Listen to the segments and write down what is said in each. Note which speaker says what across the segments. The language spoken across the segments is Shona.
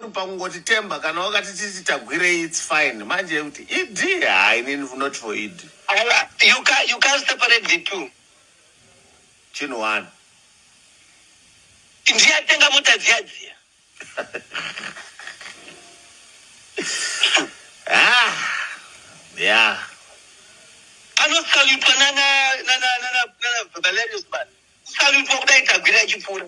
Speaker 1: Pangoti temba kana wakati titi tagwire it's fine. Manje kuti ID I need not for ID.
Speaker 2: You can't separate the two.
Speaker 1: Chino one.
Speaker 2: Ndiyatenga mota dziadzi.
Speaker 1: Yeah.
Speaker 2: Anosalutwa nana Valerius man. Salutwa kudai tagwira chipura.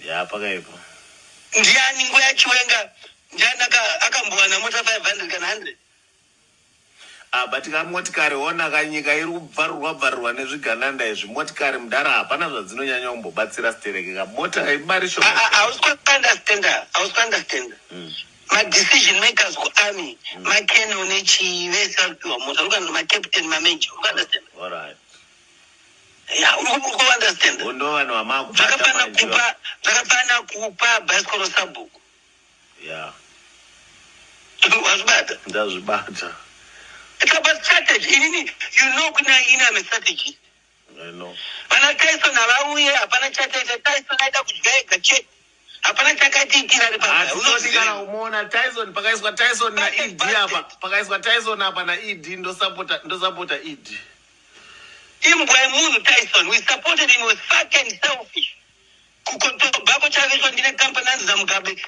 Speaker 1: Yeah, pakaipo.
Speaker 2: Ndiani ngoya chiwenga. Ndiani akambowana mota 500 kana 100.
Speaker 1: Batika motikari ona kanyika iri kubvarurwa nezvigananda izvi motikari mudara hapana zvadzinonyanya kumbobatsira stereke ka mota ibari shoma.
Speaker 2: I was going to understand. My decision makers go army. My Ken Onechi, vesa kwa mota. Look at my captain, my major. You understand?
Speaker 1: All right.
Speaker 2: Yeah, you understand.
Speaker 1: Undo wanu wamaku
Speaker 2: Zakapana kupa baskoro sabu.
Speaker 1: Yeah.
Speaker 2: What's bad?
Speaker 1: That's bad.
Speaker 2: It's about strategy. You know kuna ina strategy.
Speaker 1: I know.
Speaker 2: Pana Tyson alauye, apana strategy. Tyson aida kujigaika check. Apana chakati kila ripa.
Speaker 1: Unosikana umona Tyson pakaiswa Tyson na ED hapa. Pakaiswa Tyson hapa na ED ndo supporta ED.
Speaker 2: Imbwa munu Tyson, we supported him with fucking selfish. Kukontrol babo chaviswa ndine kampani za Mugabe.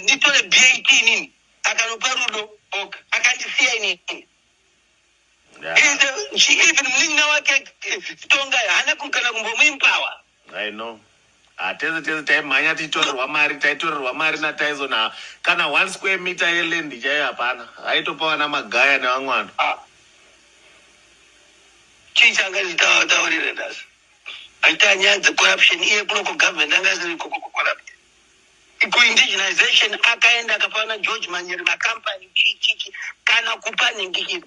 Speaker 2: Nditole BAT nini. Akanuparudo ok. Akandisia nini. She even mlinga wake stonga hana kukana kumbomu empower.
Speaker 1: I know. Teze time manya titorerwa mari na Tyson kana 1 square meter yeland chaiyo hapana. Aitopawa na magaya nevamwe vanhu.
Speaker 2: Chichanga zitaurire ndasi. Aita nyaya corruption iye kuno government angaziri corrupt. Indigenization akaenda akapana George Manyeri company chichi kana kupani ngiki.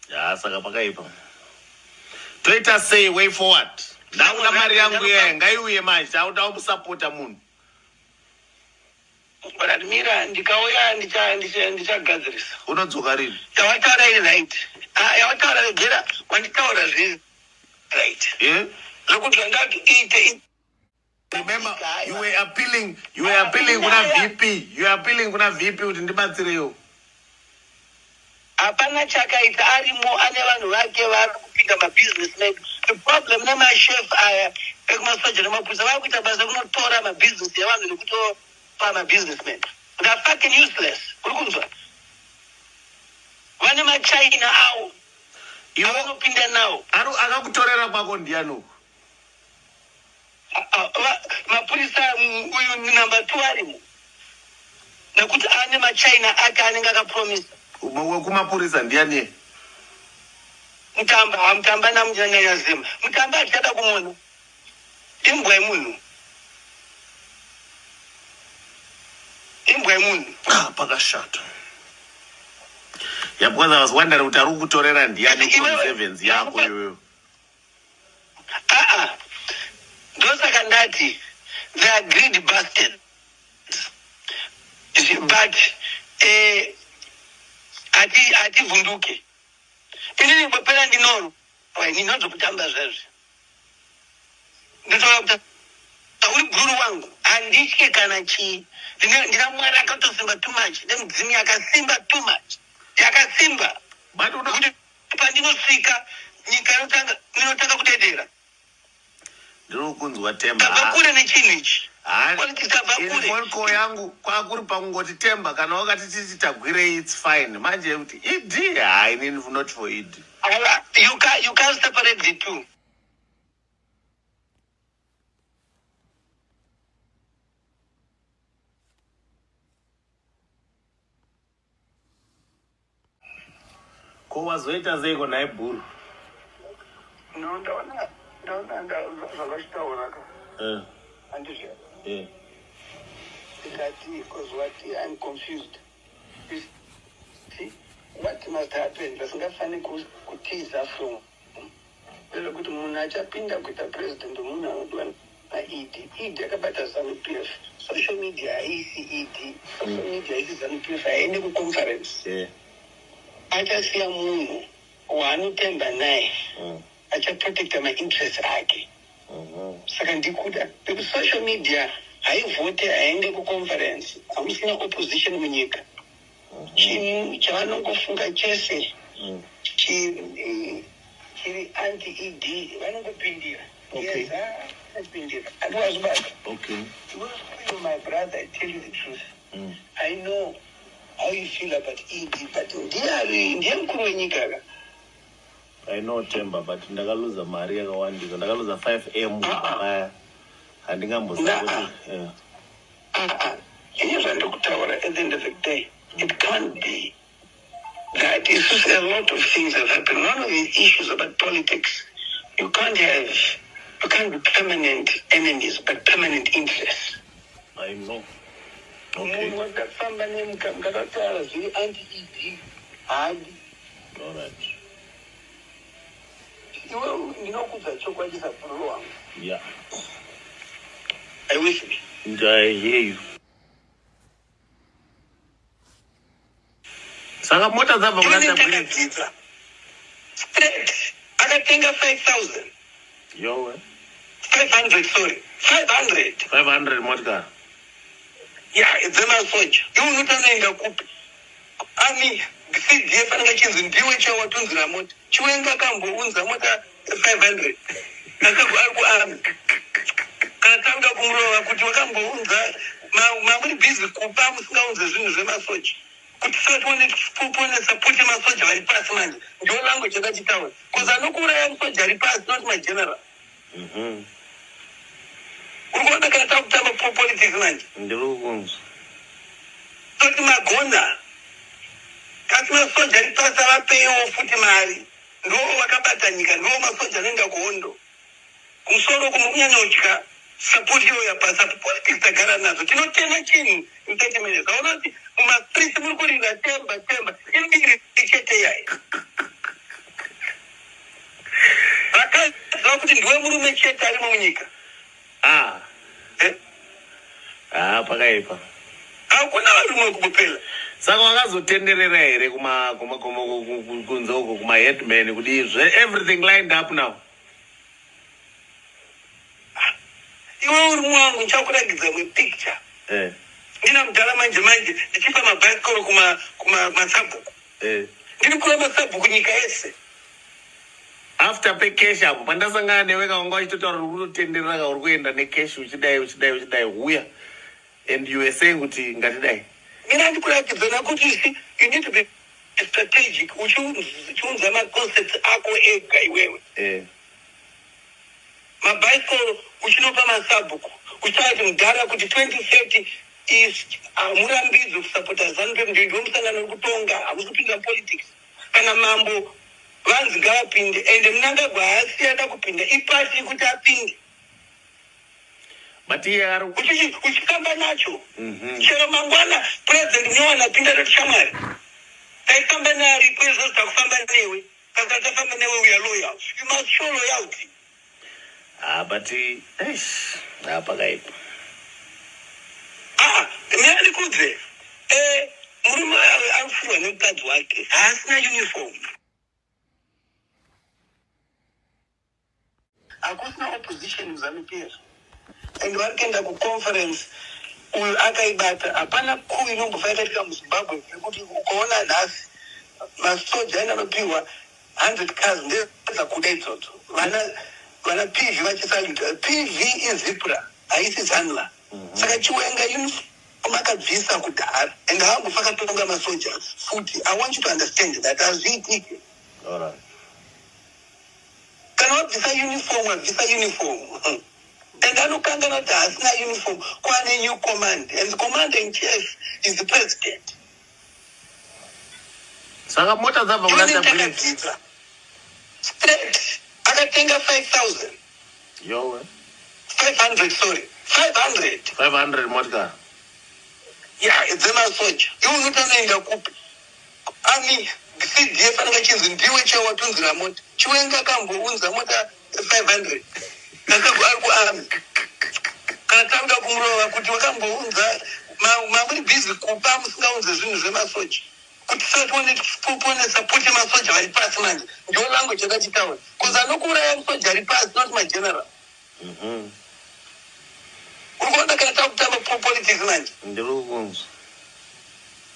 Speaker 1: Ya saka pakaipa. Toita say way forward. Ndauna mari yangu ye ngaiuye manje auda kupusapota munhu.
Speaker 2: Admira ndikauya ndichagadzirisa.
Speaker 1: Unodzoka rini?
Speaker 2: Yawataura iri right. Yawataura gera kwanditaura zviri right.
Speaker 1: Yeah.
Speaker 2: Lokuti ngati ite.
Speaker 1: Remember you were appealing kuna VP. You were appealing kuna VP kuti ndibatsireyo.
Speaker 2: Apana chakaita arimo ane vanhu vake vari kupinda mabusinessmen. The problem nemachef aya ekumasoja nemapusa vari kuita basa kunotora mabusiness yavanhu nekutopa mabusinessmen. They are fucking useless. Uri kunzwa? Vane maChina avo. Ivo vanopinda nawo.
Speaker 1: Akakutorera kwako ndiano.
Speaker 2: Mapurisa uyu number 2 arimo. Nekuti ane maChina ake anenge akapromisa.
Speaker 1: Kumapurisa ndiani?
Speaker 2: Mutamba namujanya zima. Mutamba achada kumona. Imbwa yemunhu.
Speaker 1: Pakashata. Yeah, because I was wondering kuti ari kutorera ndiani ku7 yako yoyo.
Speaker 2: Ndosaka ndati they are greedy bastards. But ati vunduke. Inini papela ndinoro. Ndinozo kutamba zvazvo. Nditola uri guru wangu handitye kana chii. Ndina mwari akatosimba too much. Ndemdzimi akasimba too much. Yakasimba.
Speaker 1: But
Speaker 2: kuti pandinosvika nyika inotanga kudedera.
Speaker 1: Ndinokunzwa Temba.
Speaker 2: Tabva kure nechinhu ichi.
Speaker 1: Infolko yangu kwakuri pangoti Temba kana wakati titi tagwire it's fine. Manje kuti ID I need not for ID.
Speaker 2: You can't separate the two.
Speaker 1: Ko wazoita zeiko naye bhuru?
Speaker 2: No, ndaona zvakashitaura ka. Andizvo. Because what I'm confused. See, what must happen? Vasingafani kutiza from. Kuti munhu achapinda kuita president munhu anodwa naED. ED akabata ZANU-PF. Social media haisi ED. Social media haisi ZANU-PF. Haende kuconference. Achasiya munhu waanotemba naye. Achaprotecta my interest ake. saka ndikuda because social media haivhote haende kuconference hamusina opposition munyika chinhu chavanongofunga chese chiri anti-ed vanongopindira yes apindira andiwazvibata my brother, I tell you the truth. I know how you feel about ED, but ndiye mkuru wenyika.
Speaker 1: I know Temba, but ndakaluza mari yakawandisa ndakaluza 5M paya handingambosa kuti
Speaker 2: ini zvandokutaura at the end of the day it can't be that it's just a lot of things have happened. One of the issues about politics, you can't be permanent enemies but permanent interests.
Speaker 1: I know.
Speaker 2: Okay. Anti-ED hard.
Speaker 1: All right.
Speaker 2: You know what is a wrong.
Speaker 1: Yeah.
Speaker 2: I wish me.
Speaker 1: I hear you. Saka mota zava kulata
Speaker 2: pizza. Straight. Akatenga 5,000.
Speaker 1: Yo.
Speaker 2: 500, sorry. 500.
Speaker 1: 500 motka.
Speaker 2: Yeah, it's a masoja. You not know kupi. Ami CDF anachinzi ndiwe chawatunzira mota. Chiwenga kambo unza mota 500. Akaku ami. Katanga kumrowa kuti wakambounza mamuri busy kupa musingaunze zvinhu zvemasoja. Kuti tuone support masoja vari pasi manje. Ndio language yakachitaura. Kuza nokuuraya musoja ari pasi, not my general. Urikuona kana takutamba politics manje.
Speaker 1: Ndikukunzwa.
Speaker 2: Toti magona. Kasi masoja ari pasi avapewo futi mari. Ndiwo vakabata nyika, ndiwo masoja anoenda kuhondo. Kumusoro kumunyanyotyika support iyo yapasa politics tagara nazo. Tinotenda chinhu mtetemereza. Aona kuti mumaprisi muri kurinda temba. Imbiri chete yayi. Vakaziva kuti ndiwe murume chete ari munyika.
Speaker 1: Pakaipa.
Speaker 2: Hakuna varume kupopela.
Speaker 1: Saka wakazotenderera here kunze uko kuma headman kuti everything lined up now.
Speaker 2: Iwe uri mwangu ndichakuratidza picture. Ndina mudhara manje ndichipa mabhasikoro kumasabhuku. Ndiri kura masabhuku nyika yese.
Speaker 1: After pay cash apo pandasangana newe kawanga uchitotaura uri kutotenderera kauri kuenda necash uchidai huya. And you were saying kuti ngatidai.
Speaker 2: Mina ndikuratidza kuti you need to be strategic. Uchiunza maconcepts ako ega iwewe. Mabhasikoro uchinopa masabhuku. Uchati mudhara kuti 2030 is murambidzo kusapota ZANU-PF ndio musangano wekutonga hamusi kupinda politics. Kana mambo vanzi ngavapinde ende Mnangagwa haasi yada kupinda ipasi kuti apinde.
Speaker 1: But here
Speaker 2: uchikamba nacho. Chero mangwana president niwana pinda rati shamari. Taikamba nari president takufamba newe. Takafamba newe we are loyal. You must show loyalty.
Speaker 1: But pakaipa.
Speaker 2: Mina ndikudze. Murume afurwa nemukadzi wake haasina uniform. Hakusina opposition muzanu-PF. And varikuenda kuconference uyu akaibata hapana kuu inombofa katika muZimbabwe kuti ukaona nhasi masoja aina anopiwa 100 cars ndedzakuda idzodzo vana PV vachisaluta PV izipra haisi ZANLA. Saka Chiwenga uniform akabvisa kudhara and haangofa akatonga masoja futi. I want you to understand that hazviitiki.
Speaker 1: Alright.
Speaker 2: Kana wabvisa uniform and anokangana kuti haasina uniform kwane new command and the commander in chief is the president.
Speaker 1: Saka mota dzabva
Speaker 2: kulata straight akatenga 5,000.
Speaker 1: Yo
Speaker 2: 500, sorry. 500
Speaker 1: motka.
Speaker 2: Yeah, it's masoja. Iwe unotonoenda kupi. Ami CDF anachinzi ndiwe chawatunzira mota. Chiwenga kambounza mota 500. Akaku ami. Katanga kumrowa kuti wakambounza mamuri busy kupa musingaunze zvinhu zvemasoja. Kuti tuone support masoja vari pasi manje. Ndio language yakachitaura. Kuza nokuuraya musoja ari pasi, not my general. Urikuona kana takutamba politics manje.
Speaker 1: Ndirikunzwa.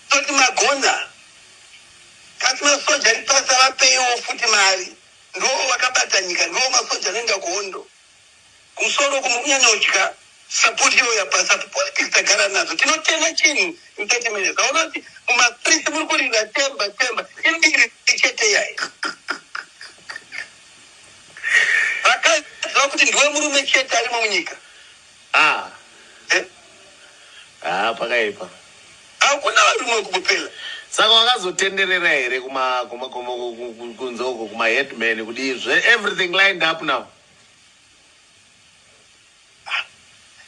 Speaker 2: Toti magona. Kasi masoja ripasa vapewo futi mari. Ndo wakabata nyika, ndo masoja nenda kuhondo. Kumsoro kumunyanyotya support yo yapasa politics tagara nazo. Tinotenda chini mtetemeleza. Unoti mumaprisi muri kurinda temba. Indiri chete yayi. Kuti ndiwe murume chete ari munyika.
Speaker 1: Pakaipa.
Speaker 2: Hakuna varume kubupela.
Speaker 1: Saka wakazotenderera here kunzoko kuma headman kuti everything lined up now.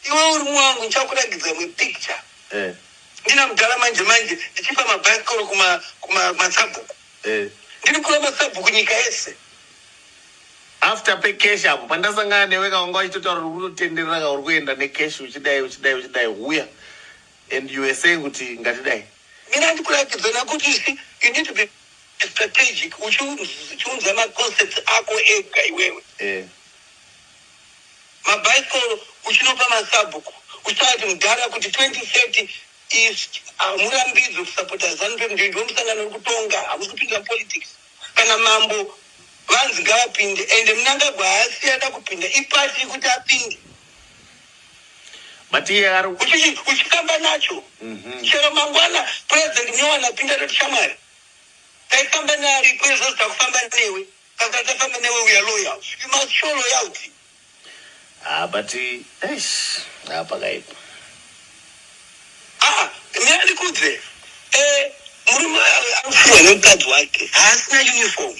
Speaker 2: Iwe uri mwangu nchakuragidza picture. Ndina mudhara manje ndichipa mabhasikoro kuma masabhuku. Ndiri kula masabhuku nyika yese.
Speaker 1: After pay cash apo pandasangana newe kaunga uchitotaura uri kutenderera uri kuenda necash uchidai uya. And you were saying kuti ngatidai.
Speaker 2: Mina ndikurakidza nakuti you need to be strategic. Uchiunza maconcepts ako ega iwewe. Mabhasikoro uchinopa masabhuku. Uchati mudhara kuti 2030 is murambidzo kusapota ZANU-PF ndio musangano wekutonga hamusi kupinda politics. Kana mambo vanzi ngavapinde ende Mnangagwa haasiyada kupinda ipasi kuti apinde.
Speaker 1: But here
Speaker 2: uchikamba nacho. Chero mangwana president nyowana pinda roti shamari. Taikamba nari president takufamba newe. Saka tafamba newe we are loyal. You must show loyalty.
Speaker 1: But pakaipa.
Speaker 2: Mina ndikudze. Murume anofuwa nemukadzi wake haasina uniform.